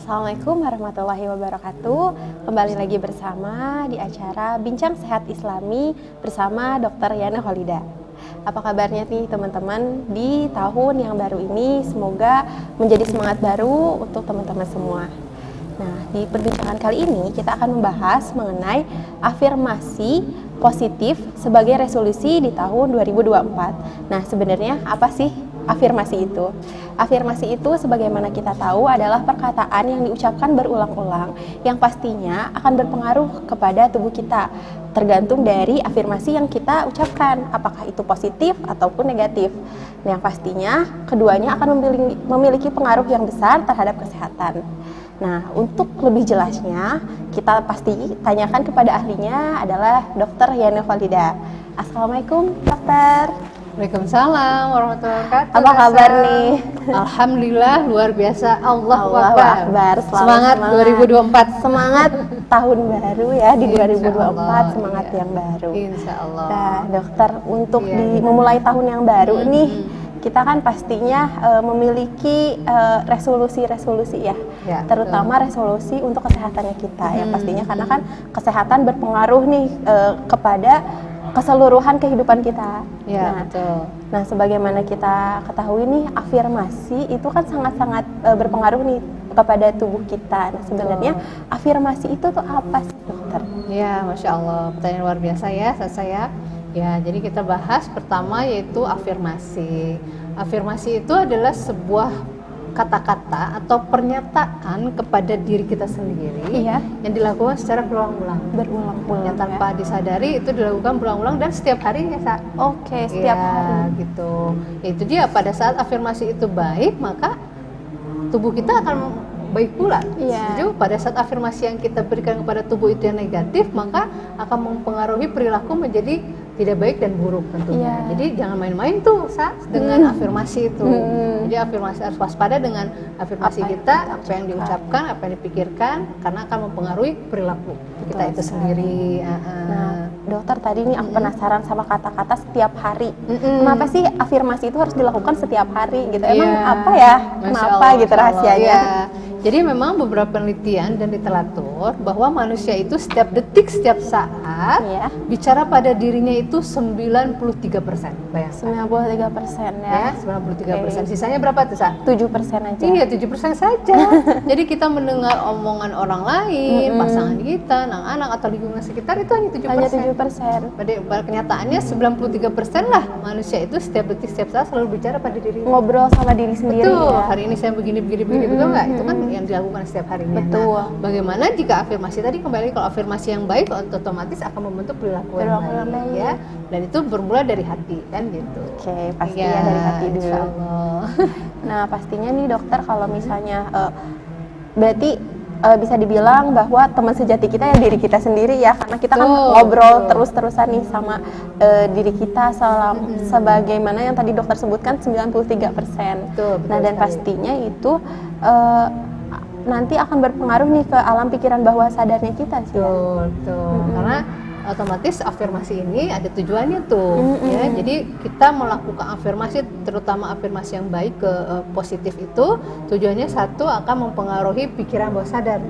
Assalamualaikum warahmatullahi wabarakatuh. Kembali lagi bersama di acara Bincang Sehat Islami bersama Dr. Yana Khalida. Apa kabarnya nih teman-teman di tahun yang baru ini? Semoga menjadi semangat baru untuk teman-teman semua. Nah, di perbincangan kali ini kita akan membahas mengenai afirmasi positif sebagai resolusi di tahun 2024. Nah, sebenarnya apa sih afirmasi itu? Afirmasi itu sebagaimana kita tahu adalah perkataan yang diucapkan berulang-ulang yang pastinya akan berpengaruh kepada tubuh kita tergantung dari afirmasi yang kita ucapkan, apakah itu positif ataupun negatif. Nah, yang pastinya keduanya akan memiliki pengaruh yang besar terhadap kesehatan. Nah, untuk lebih jelasnya kita pasti tanyakan kepada ahlinya adalah Dr. Yana Khalida. Assalamualaikum dokter. Waalaikumsalam warahmatullahi wabarakatuh. Apa kabar nih? Alhamdulillah luar biasa. Allahu Akbar. Semangat 2024. Semangat tahun baru ya di 2024. Semangat iya. Yang baru. Insyaallah. Nah, dokter untuk Iya. memulai tahun yang baru nih, kita kan pastinya memiliki resolusi-resolusi ya, terutama resolusi untuk kesehatannya kita yang pastinya karena kan kesehatan berpengaruh nih kepada keseluruhan kehidupan kita. Ya, betul. Nah, sebagaimana kita ketahui nih, afirmasi itu kan sangat-sangat berpengaruh nih kepada tubuh kita. Nah, sebenarnya afirmasi itu tuh apa sih, dokter? Ya, Masya Allah, pertanyaan luar biasa ya, saya. Ya, jadi kita bahas pertama yaitu afirmasi. Afirmasi itu adalah sebuah kata-kata atau pernyataan kepada diri kita sendiri yang dilakukan secara berulang-ulang yang tanpa disadari itu dilakukan berulang-ulang dan setiap harinya setiap hari gitu. Itu dia, pada saat afirmasi itu baik maka tubuh kita akan baik pula. Setuju? Pada saat afirmasi yang kita berikan kepada tubuh itu yang negatif maka akan mempengaruhi perilaku menjadi tidak baik dan buruk tentunya. Jadi jangan main-main tuh dengan afirmasi itu. Jadi afirmasi harus waspada dengan afirmasi kita, apa yang diucapkan, apa yang dipikirkan, karena akan mempengaruhi perilaku kita itu sendiri. Nah, dokter tadi nih aku penasaran sama kata-kata setiap hari. Kenapa sih afirmasi itu harus dilakukan setiap hari gitu? Emang apa ya? Kenapa gitu rahasianya? Jadi memang beberapa penelitian dan literatur bahwa manusia itu setiap detik, setiap saat bicara pada dirinya itu 93%. Bayangkan. 93% ya. 93%. Sisanya berapa tuh, Sa? 7% aja. Iya, 7% saja. Jadi kita mendengar omongan orang lain, pasangan kita, anak-anak atau lingkungan sekitar itu hanya 7%. Hanya 7%. Pada kenyataannya 93% lah manusia itu setiap detik, setiap saat selalu bicara pada dirinya. Ngobrol sama diri sendiri. Betul. Ya. Hari ini saya begini, betul nggak? Itu kan yang dilakukan setiap harinya. Betul. Nah, bagaimana jika afirmasi tadi kembali, kalau afirmasi yang baik otomatis akan membentuk perilaku yang baik ya. Dan itu bermula dari hati kan gitu. Oke, pastinya dari hati dulu. Insyaallah. Nah, pastinya nih dokter kalau misalnya berarti bisa dibilang bahwa teman sejati kita ya diri kita sendiri ya, karena kita kan ngobrol terus-terusan nih sama diri kita sebagaimana yang tadi dokter sebutkan 93%. Nah, dan pastinya itu nanti akan berpengaruh nih ke alam pikiran bawah sadarnya kita sih. Betul. Karena otomatis afirmasi ini ada tujuannya tuh ya. Jadi kita melakukan afirmasi, terutama afirmasi yang baik ke positif itu tujuannya satu akan mempengaruhi pikiran bawah sadar.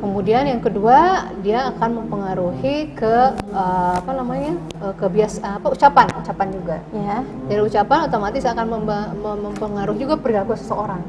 Kemudian yang kedua dia akan mempengaruhi ke ucapan juga. Dari ucapan otomatis akan mempengaruhi juga perilaku seseorang.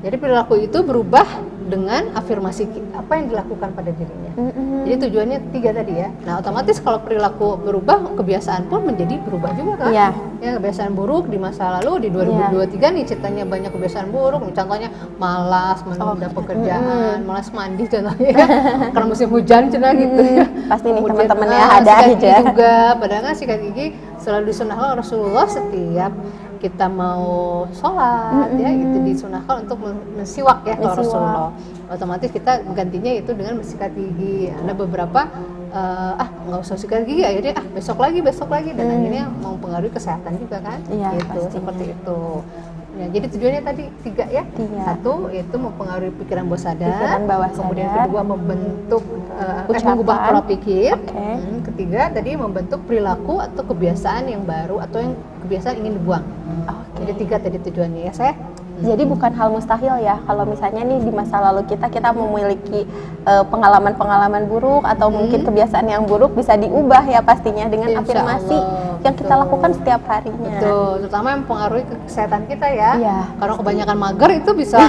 Jadi perilaku itu berubah dengan afirmasi apa yang dilakukan pada dirinya. Jadi tujuannya 3 tadi ya. Nah, otomatis kalau perilaku berubah, kebiasaan pun menjadi berubah juga kan? Ya, kebiasaan buruk di masa lalu di 2023 nih ceritanya banyak kebiasaan buruk. Contohnya malas menunda pekerjaan, malas mandi contohnya. Karena musim hujan cina gitu ya. Pasti nih teman-teman ya ada aja. Juga padahal kan sikat gigi selalu disunahkan Rasulullah setiap kita mau sholat ya, itu disunahkan untuk mensiwak ya kalau Rasulullah. Otomatis kita gantinya itu dengan mensikat gigi. Ada beberapa nggak usah sikat gigi, akhirnya besok lagi dan akhirnya mempengaruhi kesehatan juga kan. Gitu, seperti itu. Ya, jadi tujuannya tadi 3 ya. 1 yaitu mempengaruhi pikiran bawah sadar. Kemudian kedua membentuk mengubah pola pikir. Ketiga tadi membentuk perilaku atau kebiasaan yang baru atau yang kebiasaan ingin dibuang. Jadi 3 tadi tujuannya ya, saya. Jadi bukan hal mustahil ya kalau misalnya nih di masa lalu kita memiliki pengalaman-pengalaman buruk atau mungkin kebiasaan yang buruk bisa diubah ya pastinya dengan Insya afirmasi Allah, yang kita lakukan setiap harinya. Betul, terutama yang mempengaruhi kesehatan kita ya. Iya, Karena kebanyakan mager itu bisa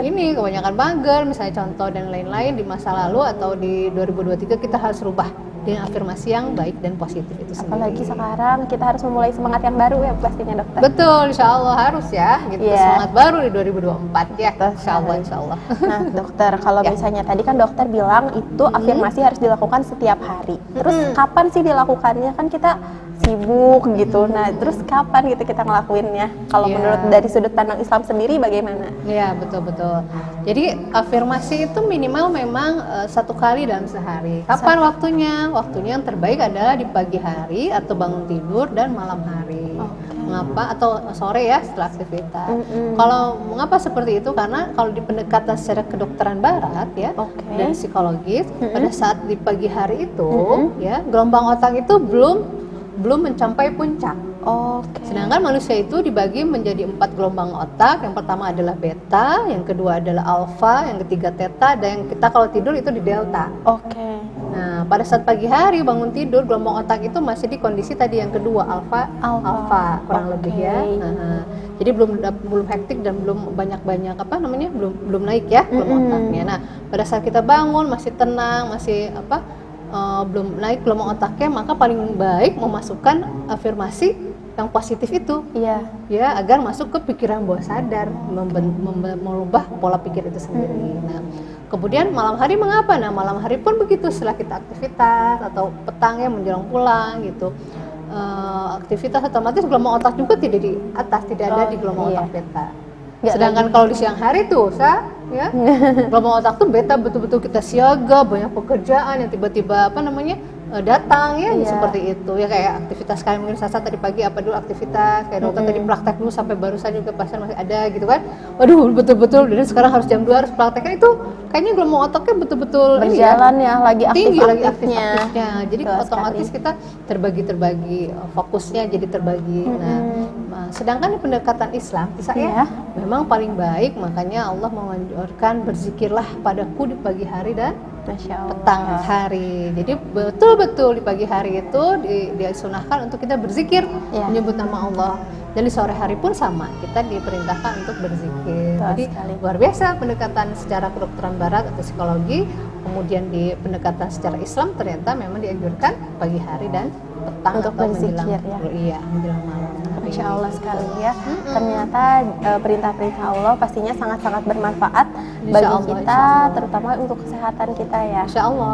ini kebanyakan mager misalnya contoh dan lain-lain di masa lalu atau di 2023 kita harus rubah dengan afirmasi yang baik dan positif itu sendiri. Apalagi sekarang kita harus memulai semangat yang baru ya pastinya dokter. Betul, insya Allah harus ya, gitu. Semangat baru di 2024 ya, insya Allah. Nah dokter, kalau misalnya tadi kan dokter bilang itu afirmasi harus dilakukan setiap hari. Terus kapan sih dilakukannya? Kan kita sibuk gitu. Nah terus kapan gitu kita ngelakuinnya? Kalau menurut dari sudut pandang Islam sendiri bagaimana? Iya betul. Jadi afirmasi itu minimal memang 1 kali dalam sehari. Kapan waktunya? Waktunya yang terbaik adalah di pagi hari atau bangun tidur dan malam hari. Mengapa? Atau sore ya setelah aktivitas. Kalau mengapa seperti itu? Karena kalau di pendekatan secara kedokteran barat ya dan psikologis pada saat di pagi hari itu ya gelombang otak itu belum mencapai puncak. Sedangkan manusia itu dibagi menjadi 4 gelombang otak. Yang pertama adalah beta, yang kedua adalah alfa, yang ketiga theta, dan yang kita kalau tidur itu di delta. Nah, pada saat pagi hari bangun tidur gelombang otak itu masih di kondisi tadi yang kedua alfa kurang lebih ya. Jadi belum hektik dan belum banyak belum naik ya gelombang otaknya. Nah, pada saat kita bangun masih tenang, masih belum naik gelombang otaknya, maka paling baik memasukkan afirmasi yang positif itu, ya agar masuk ke pikiran bawah sadar, merubah pola pikir itu sendiri. Nah, kemudian malam hari mengapa? Nah, malam hari pun begitu setelah kita aktivitas atau petangnya menjelang pulang gitu. Aktivitas otomatis gelombang otak juga tidak di atas, tidak ada di gelombang otak beta. Sedangkan kalau di siang hari tuh, gelombang otak tuh beta betul-betul kita siaga, banyak pekerjaan yang tiba-tiba datang ya seperti itu ya, kayak aktivitas kalian mungkin Sasa tadi pagi apa dulu aktivitas kayak dokter tadi praktek dulu sampai barusan juga pasien masih ada gitu kan, waduh betul-betul dan sekarang harus jam 2 harus praktekkan itu kayaknya gelombang otaknya betul-betul berjalan lagi aktif-aktifnya. Jadi otomatis kita terbagi fokusnya jadi terbagi. Nah, sedangkan di pendekatan Islam saya memang paling baik, makanya Allah menganjurkan berzikirlah padaku di pagi hari dan petang hari. Jadi betul-betul di pagi hari itu disunahkan untuk kita berzikir, menyebut nama Allah. Dan di sore hari pun sama, kita diperintahkan untuk berzikir. Jadi luar biasa pendekatan secara kedokteran barat atau psikologi. Kemudian di pendekatan secara Islam ternyata memang dianjurkan pagi hari dan petang untuk atau berzikir menjelang malam. Masya Allah sekali ya. Ternyata perintah-perintah Allah pastinya sangat-sangat bermanfaat bagi kita, terutama untuk kesehatan kita ya. Insya Allah.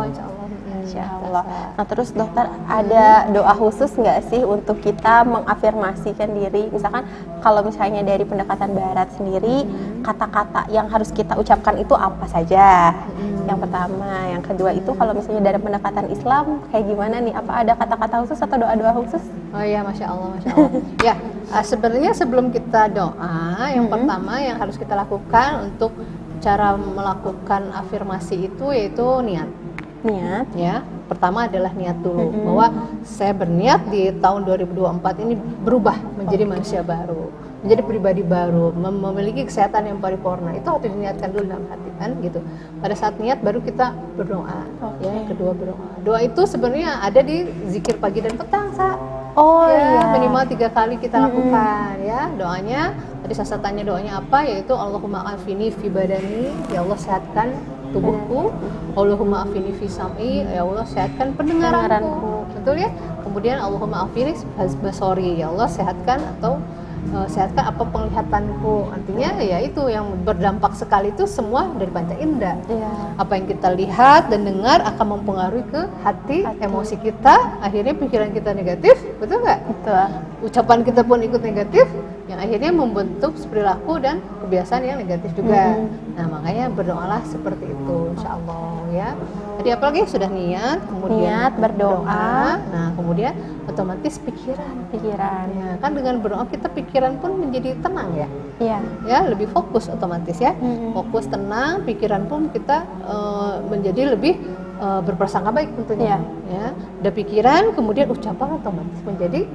Insya Allah. Nah terus dokter, ada doa khusus nggak sih untuk kita mengafirmasikan diri? Misalkan kalau misalnya dari pendekatan barat sendiri, kata-kata yang harus kita ucapkan itu apa saja? Yang pertama, yang kedua itu kalau misalnya dari pendekatan Islam kayak gimana nih? Apa ada kata-kata khusus atau doa-doa khusus? Oh iya, Masya Allah. Ya, sebenarnya sebelum kita doa, yang pertama yang harus kita lakukan untuk cara melakukan afirmasi itu yaitu niat ya. Pertama adalah niat dulu, bahwa saya berniat di tahun 2024 ini berubah menjadi manusia baru, menjadi pribadi baru, memiliki kesehatan yang paripurna. Itu harus diniatkan dulu dalam hati kan gitu. Pada saat niat baru kita berdoa. Ya, yang kedua berdoa. Doa itu sebenarnya ada di zikir pagi dan petang, minimal 3 kali kita lakukan ya. Doanya tadi saya tanya doanya apa, yaitu Allahumma afini fi badani, ya Allah sehatkan tubuhku. Allahumma afini fi sam'i, ya Allah sehatkan pendengaranku. Betul ya? Kemudian Allahumma afini basori, ya Allah sehatkan sehatkan apa penglihatanku. Artinya ya itu yang berdampak sekali itu semua dari panca indera. Apa yang kita lihat dan dengar akan mempengaruhi ke hati, emosi kita, akhirnya pikiran kita negatif, betul nggak? Betul. Ucapan kita pun ikut negatif, yang akhirnya membentuk perilaku dan kebiasaan yang negatif juga. Nah makanya berdoalah seperti itu, insya Allah ya. Tadi apalagi sudah niat, kemudian berdoa. Nah kemudian otomatis pikiran ya, kan dengan berdoa kita pikiran pun menjadi tenang ya. Ya lebih fokus otomatis ya. Fokus, tenang, pikiran pun kita menjadi lebih berprasangka baik tentunya ya. Ada pikiran, kemudian ucapan otomatis menjadi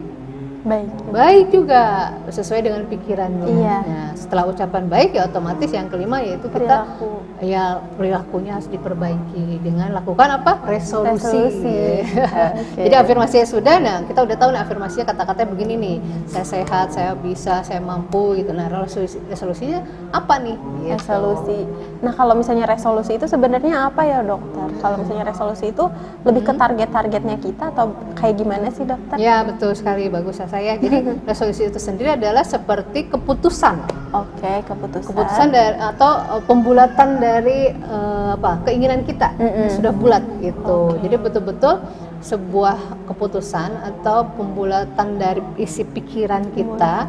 baik juga sesuai dengan pikirannya. Iya. Nah, setelah ucapan baik ya otomatis yang kelima yaitu kita perilakunya harus diperbaiki dengan lakukan apa? Resolusi. Okay. Jadi afirmasinya sudah, nah kita udah tahu nih afirmasinya kata-katanya begini nih, saya sehat, saya bisa, saya mampu gitu. Nah resolusinya apa nih? Gitu. Resolusi. Nah kalau misalnya resolusi itu sebenarnya apa ya dokter? Kalau misalnya resolusi itu lebih ke target-targetnya kita atau kayak gimana sih dokter? Ya betul sekali, bagus ya saya. Jadi resolusi itu sendiri adalah seperti keputusan. Oke, keputusan. Keputusan dari atau pembulatan dari keinginan kita sudah bulat gitu. Jadi betul-betul sebuah keputusan atau pembulatan dari isi pikiran kita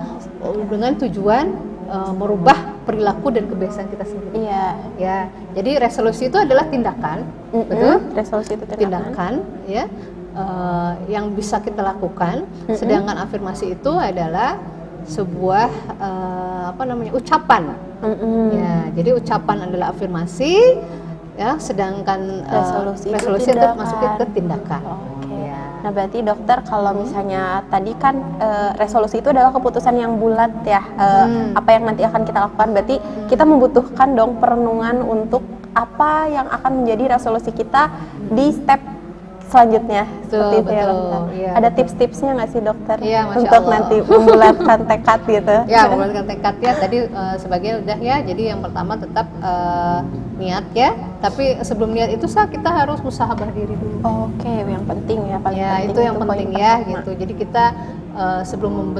dengan tujuan merubah perilaku dan kebiasaan kita sendiri. Iya. Ya. Jadi resolusi itu adalah tindakan, betul? Resolusi itu tindakan ya. Yang bisa kita lakukan, sedangkan afirmasi itu adalah sebuah ucapan. Ya, jadi ucapan adalah afirmasi, ya, sedangkan resolusi itu masuknya ke tindakan. Ya. Nah, berarti dokter kalau misalnya tadi kan resolusi itu adalah keputusan yang bulat ya, apa yang nanti akan kita lakukan. Berarti kita membutuhkan dong perenungan untuk apa yang akan menjadi resolusi kita di step selanjutnya. Seperti itu ya dokter. Ya, ada tips-tipsnya nggak sih dokter untuk Allah. Nanti membulatkan tekad gitu? Ya, membulatkan tekad ya. Tadi sebagian udah ya. Jadi yang pertama tetap niat ya. Tapi sebelum niat itu kita harus musahabah diri dulu. Oke, yang penting ya paling ya, penting. Itu yang penting ya gitu. Jadi kita sebelum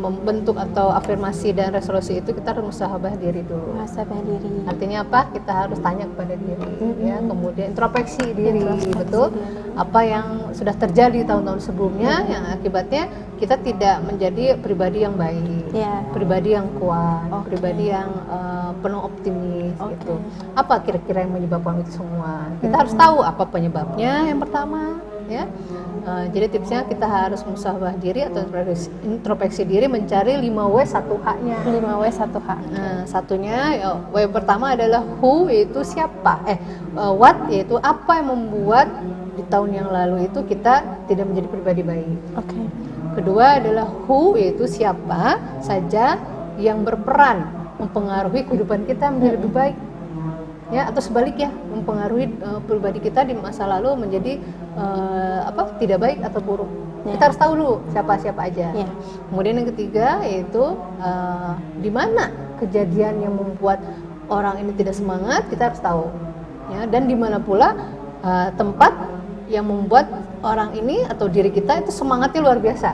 membentuk atau afirmasi dan resolusi itu kita harus musahabah diri dulu. Musahabah diri. Artinya apa? Kita harus tanya kepada diri, ya. Kemudian introspeksi diri, betul. Apa yang sudah terjadi tahun-tahun sebelumnya, yang akibatnya kita tidak menjadi pribadi yang baik, pribadi yang kuat, pribadi yang penuh optimis, gitu. Apa kira-kira yang menyebabkan itu semua? Kita harus tahu apa penyebabnya yang pertama, ya. Jadi tipsnya kita harus musahabah diri atau introspeksi diri, mencari 5W 1H-nya. 5W 1H. Nah, satunya W pertama adalah who, yaitu siapa. What, yaitu apa yang membuat di tahun yang lalu itu kita tidak menjadi pribadi baik. Oke. Kedua adalah who, yaitu siapa saja yang berperan mempengaruhi kehidupan kita menjadi lebih baik. Ya, atau sebaliknya mempengaruhi pribadi kita di masa lalu menjadi tidak baik atau buruk. Kita harus tahu dulu siapa aja. Kemudian yang ketiga yaitu di mana kejadian yang membuat orang ini tidak semangat, kita harus tahu. Ya, dan di mana pula tempat yang membuat orang ini atau diri kita itu semangatnya luar biasa.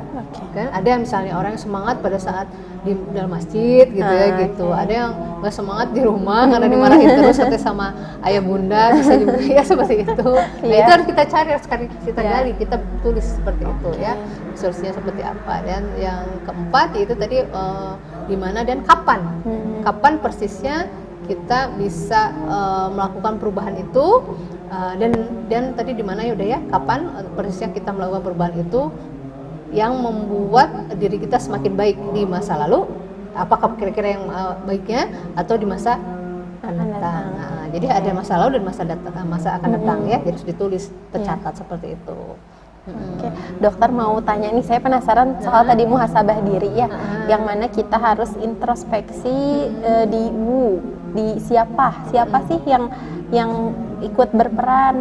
Kan ada misalnya orang yang semangat pada saat di dalam masjid gitu gitu. Ada yang nggak semangat di rumah karena dimarahin terus katanya sama ayah bunda, bisa juga ya seperti itu. Nah, itu harus kita cari, kita gali, kita tulis seperti itu ya. Solusinya seperti apa. Dan yang keempat yaitu tadi di mana dan kapan. Kapan persisnya kita bisa melakukan perubahan itu. Dan tadi di mana ya udah ya, kapan persisnya kita melakukan perubahan itu yang membuat diri kita semakin baik di masa lalu, apakah kira-kira yang baiknya atau di masa akan datang. Nah, jadi ada masa lalu dan masa akan datang ya, jadi harus ditulis, tercatat seperti itu. Oke, dokter mau tanya nih, saya penasaran soal tadi muhasabah diri ya, yang mana kita harus introspeksi di siapa sih yang ikut berperan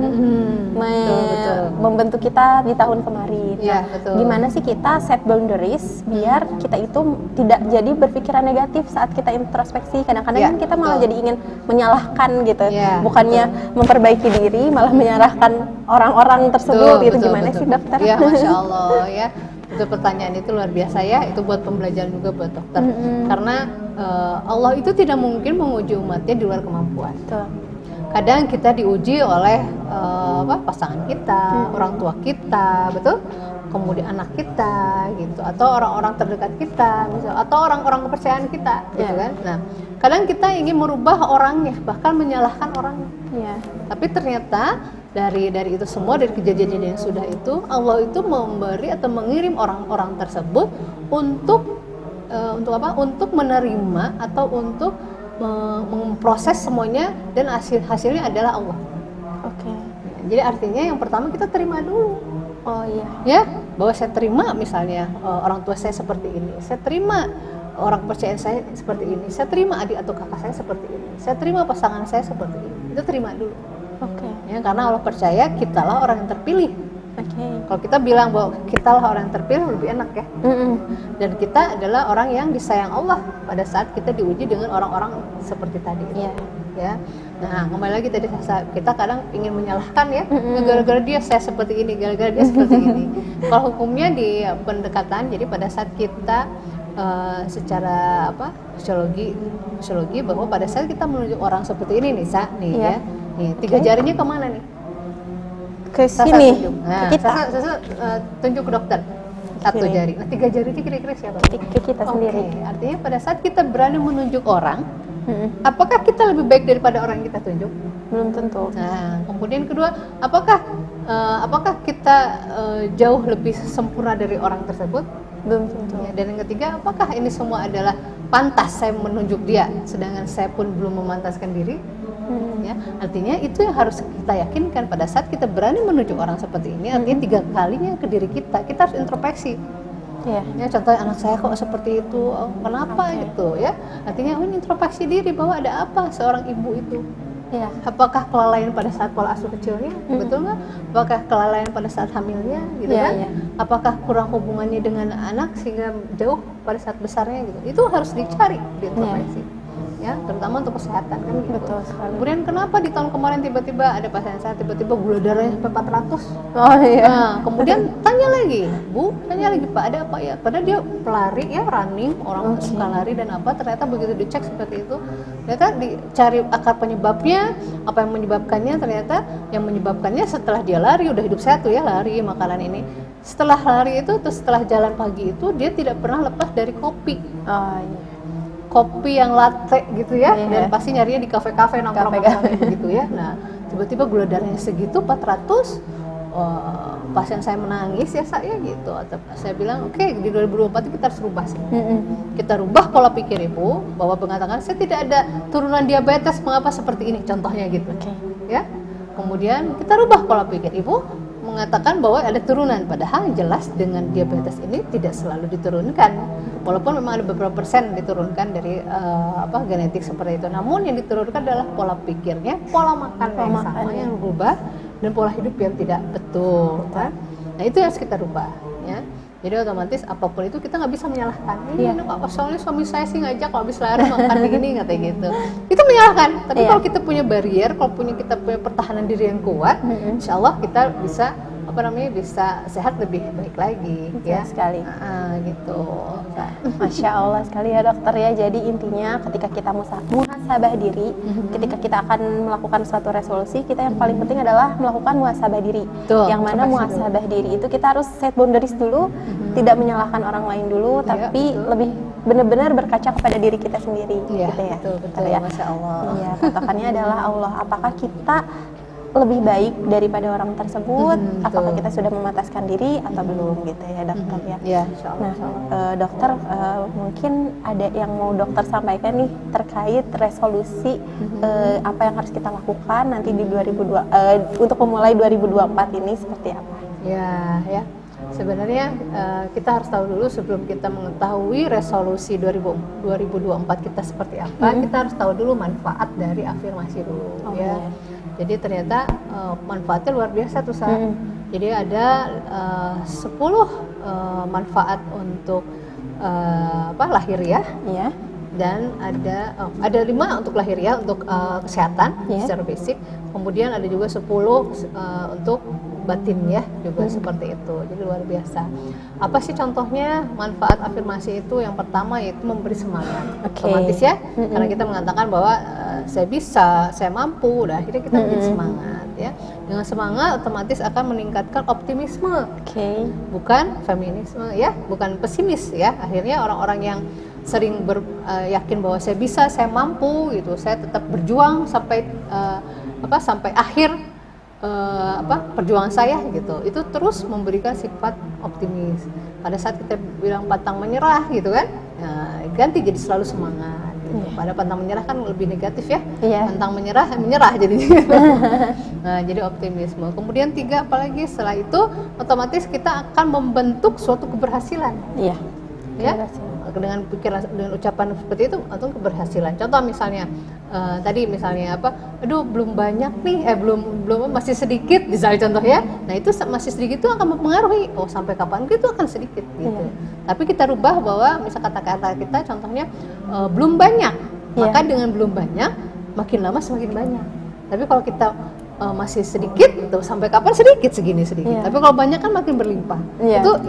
membentuk kita di tahun kemarin. Ya, betul. Gimana sih kita set boundaries biar kita itu tidak jadi berpikiran negatif saat kita introspeksi. Kadang-kadang kan kita malah jadi ingin menyalahkan gitu, bukannya memperbaiki diri, malah menyalahkan orang-orang tersebut. Gitu gimana sih dokter? Ya, Masya Allah ya. Itu pertanyaan itu luar biasa ya, itu buat pembelajaran juga buat dokter. Karena Allah itu tidak mungkin menguji umatnya di luar kemampuan. Betul. Kadang kita diuji oleh pasangan kita, orang tua kita, betul? Kemudian anak kita, gitu, atau orang-orang terdekat kita, misalnya, atau orang-orang kepercayaan kita, gitu kan? Nah, kadang kita ingin merubah orangnya, bahkan menyalahkan orangnya. Tapi ternyata dari itu semua, dari kejadian yang sudah itu, Allah itu memberi atau mengirim orang-orang tersebut untuk apa? Untuk menerima atau untuk memproses semuanya, dan hasilnya adalah Allah. Oke. Jadi artinya yang pertama kita terima dulu Oh iya. Ya, bahwa saya terima misalnya orang tua saya seperti ini, saya terima orang kepercayaan saya seperti ini, saya terima adik atau kakak saya seperti ini, saya terima pasangan saya seperti ini. Itu terima dulu. Oke. Ya, karena Allah percaya kitalah orang yang terpilih. Oke. Kalau kita bilang bahwa kitalah orang yang terpilih lebih enak ya. Dan kita adalah orang yang disayang Allah pada saat kita diuji dengan orang-orang seperti tadi. Iya. Ya. Nah, kembali lagi tadi kita kadang ingin menyalahkan ya, gara-gara dia saya seperti ini, gara-gara dia seperti ini. Kalau hukumnya di pendekatan, jadi pada saat kita secara sosiologi bahwa pada saat kita menunjuk orang seperti ini nih, Iya. ya, nih 3 jarinya kemana nih? Ke Sasa sini. tunjuk. Nah, Ke kita. Sasa tunjuk ke dokter. 1 Kiri. jari. Nah, 3 jari itu kira-kira siapa? Ke kita sendiri. Oke, artinya pada saat kita berani menunjuk orang, apakah kita lebih baik daripada orang yang kita tunjuk? Belum tentu. Nah, kemudian kedua, apakah kita jauh lebih sempurna dari orang tersebut? Belum tentu. Ya, dan yang ketiga, apakah ini semua adalah pantas saya menunjuk dia, sedangkan saya pun belum memantaskan diri? Ya, artinya itu yang harus kita yakinkan pada saat kita berani menunjuk orang seperti ini. Artinya 3 kalinya ke diri kita harus introspeksi. Iya. Ya, contohnya anak saya kok seperti itu, kenapa gitu ya? Artinya ini introspeksi diri bahwa ada apa seorang ibu itu. Iya. Apakah kelalaian pada saat pola asuh kecilnya, betul nggak? Apakah kelalaian pada saat hamilnya, gitu Iya, kan? iya. Apakah kurang hubungannya dengan anak sehingga jauh pada saat besarnya gitu? Itu harus dicari di introspeksi, ya, terutama untuk kesehatan kan. Gitu. Betul sekali. Kemudian kenapa di tahun kemarin tiba-tiba ada pasien saya tiba-tiba gula darahnya sampai 400? Oh iya. Nah, kemudian tanya lagi, Bu, tanya lagi Pak, ada apa ya? Padahal dia pelari ya, running, orang suka lari dan apa, ternyata begitu dicek seperti itu, ternyata dicari akar penyebabnya, apa yang menyebabkannya, ternyata yang menyebabkannya setelah dia lari, udah hidup sehat tuh ya, lari makanan ini. Setelah lari itu, terus setelah jalan pagi itu, dia tidak pernah lepas dari kopi. Oh iya. Kopi yang latte gitu ya, Iya. dan pasti nyarinya di kafe-kafe nongkrong gitu ya. Nah, tiba-tiba gula darahnya segitu 400, pasien saya menangis ya saya gitu. Atau saya bilang oke, di 2024 kita harus rubah sih. Kita rubah pola pikir ibu bahwa mengatakan saya tidak ada turunan diabetes, mengapa seperti ini contohnya gitu. Ya. Kemudian kita rubah pola pikir ibu mengatakan bahwa ada turunan, padahal jelas dengan diabetes ini tidak selalu diturunkan, walaupun memang ada beberapa persen diturunkan dari genetik seperti itu. Namun yang diturunkan adalah pola pikirnya, pola makan yang sama yang berubah, dan pola hidup yang tidak betul. Kan? Nah itu yang harus kita rubah. Ya. Jadi otomatis apapun itu kita nggak bisa menyalahkan. Ini kok soalnya suami saya sih ngajak kalau habis lari makan begini katanya gitu. Itu menyalahkan. Tapi kalau kita punya barrier, kalau kita punya pertahanan diri yang kuat, insya Allah kita bisa bisa sehat lebih baik lagi. Betul ya sekali. Gitu. Masya Allah sekali ya dokter ya. Jadi intinya ketika kita muhasabah diri, ketika kita akan melakukan suatu resolusi, kita yang paling penting adalah melakukan muhasabah diri. Betul, Yang mana muhasabah diri itu kita harus set boundaries dulu, tidak menyalahkan orang lain dulu, tapi lebih benar-benar berkaca kepada diri kita sendiri. Iya, gitu ya. betul ya. Masya Allah. Iya, patokannya adalah Allah. Apakah kita lebih baik daripada orang tersebut? Apakah kita sudah memantaskan diri atau belum gitu ya dokter ya? Iya, insya Allah. Nah, dokter mungkin ada yang mau dokter sampaikan nih terkait resolusi apa yang harus kita lakukan nanti di untuk memulai 2024 ini seperti apa? Ya. Sebenarnya kita harus tahu dulu sebelum kita mengetahui resolusi 2024 kita seperti apa, kita harus tahu dulu manfaat dari afirmasi dulu. Ya. Jadi ternyata manfaatnya luar biasa tuh Jadi ada 10 manfaat untuk lahiriah, dan ada 5 untuk lahiriah untuk kesehatan secara fisik. Kemudian ada juga 10 untuk batin ya, juga seperti itu. Jadi luar biasa. Apa sih contohnya manfaat afirmasi itu? Yang pertama yaitu memberi semangat. Otomatis ya, karena kita mengatakan bahwa saya bisa, saya mampu, udah akhirnya kita menjadi semangat ya. Dengan semangat otomatis akan meningkatkan optimisme. Bukan feminisme ya, bukan pesimis ya. Akhirnya orang-orang yang sering yakin bahwa saya bisa, saya mampu gitu, saya tetap berjuang sampai sampai akhir perjuangan saya gitu, itu terus memberikan sifat optimis. Pada saat kita bilang pantang menyerah gitu kan, ganti jadi selalu semangat gitu. Pada pantang menyerah kan lebih negatif ya. Iya. Pantang menyerah jadinya. Nah, jadi optimisme. Kemudian 3 apalagi setelah itu otomatis kita akan membentuk suatu keberhasilan. Iya. Ya. Dengan pikiran, dengan ucapan seperti itu atau keberhasilan. Contoh misalnya tadi misalnya apa, aduh belum banyak nih, belum masih sedikit misalnya contoh ya. Nah itu masih sedikit itu akan mempengaruhi. Oh sampai kapan itu akan sedikit gitu. Tapi kita rubah bahwa misal kata-kata kita contohnya belum banyak, maka dengan belum banyak makin lama semakin banyak. Tapi kalau kita masih sedikit, tuh sampai kapan sedikit segini sedikit. Tapi kalau banyak kan makin berlimpah.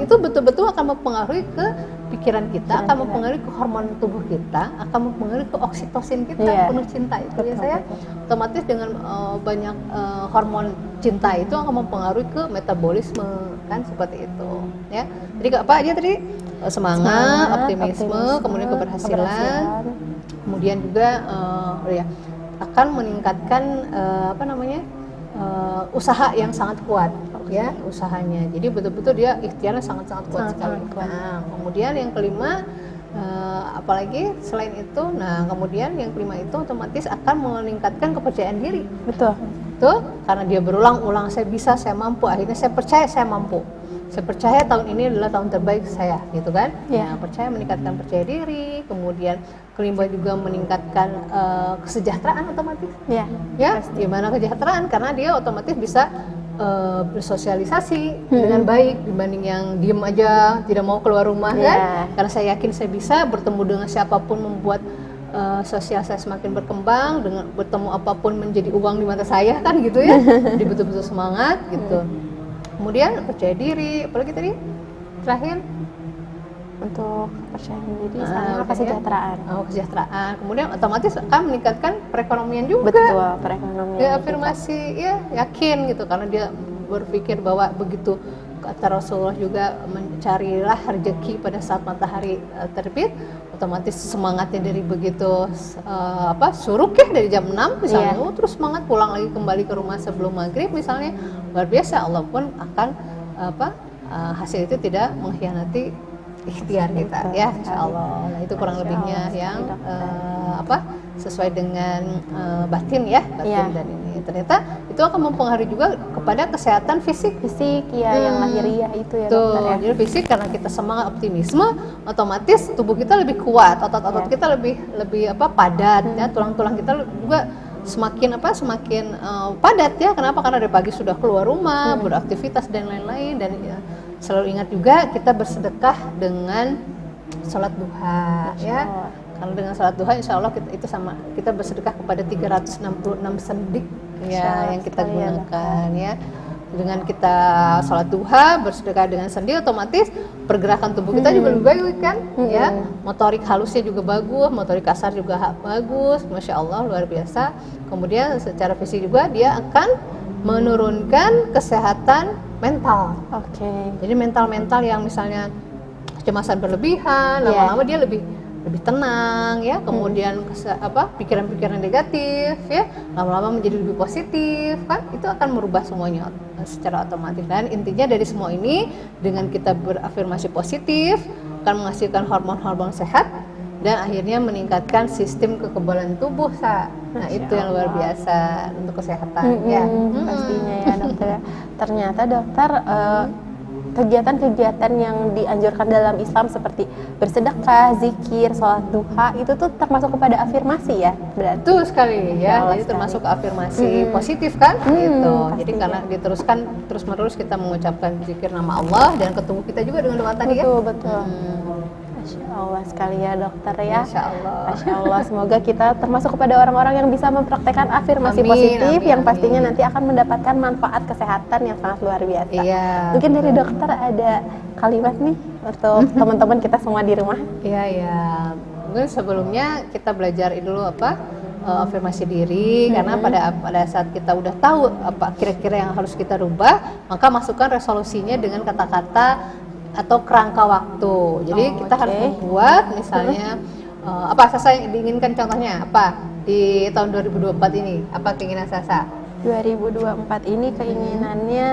Itu betul-betul akan mempengaruhi ke pikiran kita, akan mempengaruhi ke hormon tubuh kita, akan mempengaruhi ke oksitosin kita, penuh cinta itu ya saya. Otomatis dengan banyak hormon cinta itu akan mempengaruhi ke metabolisme kan seperti itu. Ya. Jadi apa aja tadi? Semangat, optimisme, kemudian keberhasilan, kemudian juga akan meningkatkan usaha yang sangat kuat ya usahanya. Jadi betul-betul dia ikhtiarnya sangat-sangat kuat sekali. Nah, kemudian yang kelima apalagi selain itu, kemudian yang kelima itu otomatis akan meningkatkan kepercayaan diri. Betul. Tuh, karena dia berulang-ulang saya bisa, saya mampu, akhirnya saya percaya saya mampu. Saya percaya tahun ini adalah tahun terbaik saya, gitu kan? Nah, percaya meningkatkan percaya diri, kemudian kelima juga meningkatkan kesejahteraan otomatis. Ya, gimana kesejahteraan? Karena dia otomatis bisa bersosialisasi dengan baik dibanding yang diem aja, tidak mau keluar rumah kan? Karena saya yakin saya bisa bertemu dengan siapapun, membuat sosial saya semakin berkembang, dengan bertemu apapun menjadi uang di mata saya kan gitu ya. Jadi betul-betul semangat gitu. Kemudian percaya diri, apalagi tadi terakhir untuk kepercayaan diri sama kesejahteraan. Kesejahteraan. Kemudian otomatis akan meningkatkan perekonomian juga. Betul, perekonomian. Dia afirmasi ya yakin gitu karena dia berpikir bahwa begitu kata Rasulullah juga mencarilah rezeki pada saat matahari terbit, otomatis semangatnya dari begitu suruk ya dari jam 6 misalnya, terus semangat pulang lagi kembali ke rumah sebelum maghrib misalnya, luar biasa. Allah pun akan hasil itu tidak mengkhianati ikhtiar kita ya, insya Allah. Nah, itu kurang lebihnya yang sesuai dengan batin dan ini ternyata itu akan mempengaruhi juga kepada kesehatan fisik yang lahiriah itu ya dokter ya. Jadi fisik karena kita semangat optimisme, otomatis tubuh kita lebih kuat, otot-otot kita lebih padat ya, tulang-tulang kita juga semakin padat ya. Kenapa? Karena dari pagi sudah keluar rumah, beraktivitas dan lain-lain. Dan selalu ingat juga kita bersedekah dengan sholat duha ya. Kalau dengan sholat duha insya Allah kita bersedekah kepada 366 sendik ya yang kita gunakan ya. Dengan kita sholat duha, bersedekah dengan sendi, otomatis pergerakan tubuh kita juga lebih baik kan ya. Motorik halusnya juga bagus, motorik kasar juga bagus, Masya Allah luar biasa. Kemudian secara fisik juga dia akan menurunkan kesehatan mental. Jadi mental yang misalnya kecemasan berlebihan, lama-lama dia lebih tenang ya, kemudian pikiran-pikiran negatif ya, lama-lama menjadi lebih positif kan, itu akan merubah semuanya secara otomatis. Dan intinya dari semua ini, dengan kita berafirmasi positif akan menghasilkan hormon-hormon sehat dan akhirnya meningkatkan sistem kekebalan tubuh. Nah itu yang luar biasa untuk kesehatan ya. Pastinya ya dokter. Ternyata dokter kegiatan-kegiatan yang dianjurkan dalam Islam seperti bersedekah, zikir, sholat duha itu tuh termasuk kepada afirmasi ya berarti? Betul sekali ya, jadi termasuk afirmasi positif kan gitu. Jadi karena diteruskan terus-menerus kita mengucapkan zikir nama Allah dan ketemu kita juga dengan doa tadi ya. Betul. Masya Allah sekali ya dokter ya. Masya Allah. Semoga kita termasuk kepada orang-orang yang bisa mempraktekkan afirmasi positif yang pastinya nanti akan mendapatkan manfaat kesehatan yang sangat luar biasa. Mungkin dari dokter ada kalimat nih untuk teman-teman kita semua di rumah. Iya. Mungkin sebelumnya kita belajar dulu afirmasi diri, karena pada saat kita udah tahu apa kira-kira yang harus kita rubah, maka masukkan resolusinya dengan kata-kata atau kerangka waktu. Jadi kita harus membuat misalnya apa Sasa yang diinginkan, contohnya apa di tahun 2024 ini, apa keinginan Sasa? 2024 ini keinginannya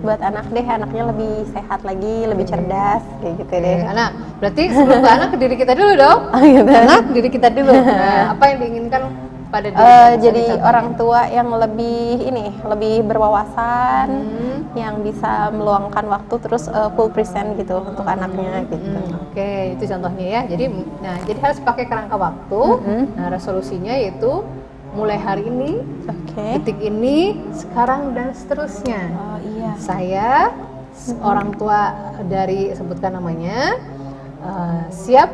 buat anak deh, anaknya lebih sehat lagi, lebih cerdas kayak gitu deh. Anak, berarti sebelum ke anak ke diri kita dulu dong. Oh, gitu. Anak diri kita dulu. Nah, apa yang diinginkan pada diri kita? Jadi orang tua yang lebih berwawasan, yang bisa meluangkan waktu terus full present gitu untuk anaknya gitu. Oke, itu contohnya ya. Jadi harus pakai kerangka waktu. Nah, resolusinya yaitu mulai hari ini, detik ini, sekarang dan seterusnya. Oh iya. Saya orang tua dari sebutkan namanya siap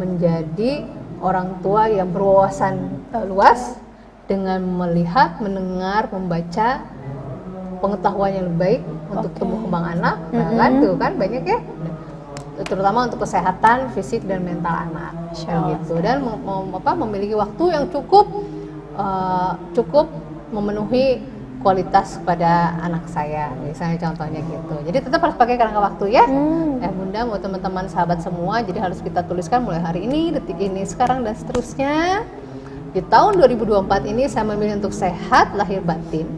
menjadi orang tua yang berwawasan luas dengan melihat, mendengar, membaca pengetahuan yang lebih baik untuk tumbuh kembang anak. Nah, kan tuh kan banyak ya, terutama untuk kesehatan fisik dan mental anak gitu. Dan memiliki waktu yang cukup memenuhi kualitas kepada anak saya, misalnya contohnya gitu. Jadi tetap harus pakai kerangka waktu ya. Bunda, mau teman-teman sahabat semua, jadi harus kita tuliskan mulai hari ini, detik ini, sekarang dan seterusnya. Di tahun 2024 ini saya memilih untuk sehat lahir batin.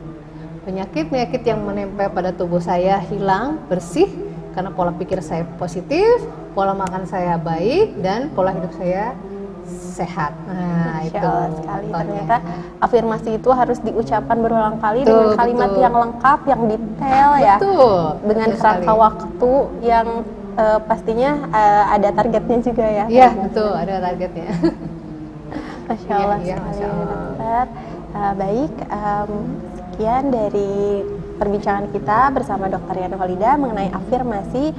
Penyakit-penyakit yang menempel pada tubuh saya hilang, bersih karena pola pikir saya positif, pola makan saya baik, dan pola hidup saya sehat. Nah, itu sekali. Ternyata afirmasi itu harus diucapkan berulang kali dengan kalimat yang lengkap, yang detail ya. Dengan kerangka waktu yang pastinya ada targetnya juga ya. Iya, betul, ada targetnya. Masya Allah sekali, dokter. Baik, sekian dari perbincangan kita bersama Dr. Yana Kholida mengenai afirmasi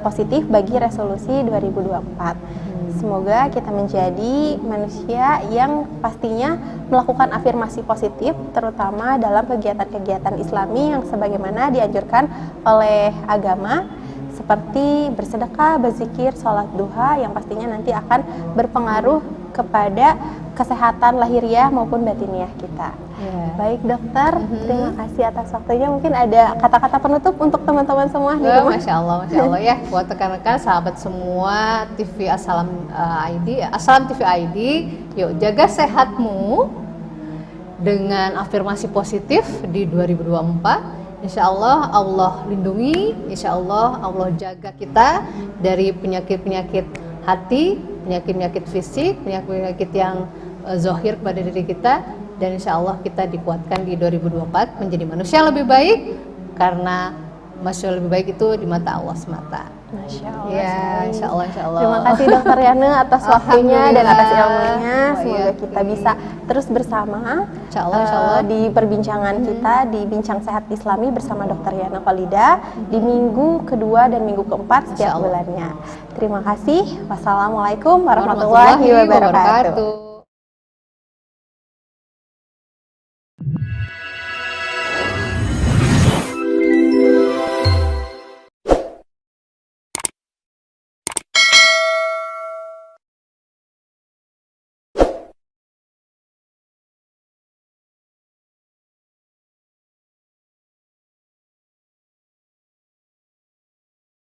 positif bagi resolusi 2024. Semoga kita menjadi manusia yang pastinya melakukan afirmasi positif, terutama dalam kegiatan-kegiatan Islami yang sebagaimana dianjurkan oleh agama, seperti bersedekah, berzikir, sholat duha, yang pastinya nanti akan berpengaruh kepada kesehatan lahiriah maupun batiniah kita. Baik dokter, terima kasih atas waktunya. Mungkin ada kata-kata penutup untuk teman-teman semua di rumah. Masya Allah ya, buat rekan-rekan sahabat semua TV Assalam ID, Assalam TV ID, yuk jaga sehatmu dengan afirmasi positif di 2024. Insya Allah Allah lindungi, insya Allah Allah jaga kita dari penyakit-penyakit hati, penyakit-penyakit fisik, penyakit-penyakit yang zahir kepada diri kita. Dan insya Allah kita dikuatkan di 2024 menjadi manusia yang lebih baik, karena manusia lebih baik itu di mata Allah semata. Masya Allah. Ya, insya Allah. Terima kasih Dokter Yana atas waktunya dan atas ilmunya. Semoga kita bisa terus bersama insya Allah. Di perbincangan kita di Bincang Sehat Islami bersama Dokter Yana Kholida di minggu kedua dan minggu keempat setiap bulannya. Terima kasih. Wassalamualaikum warahmatullahi wabarakatuh.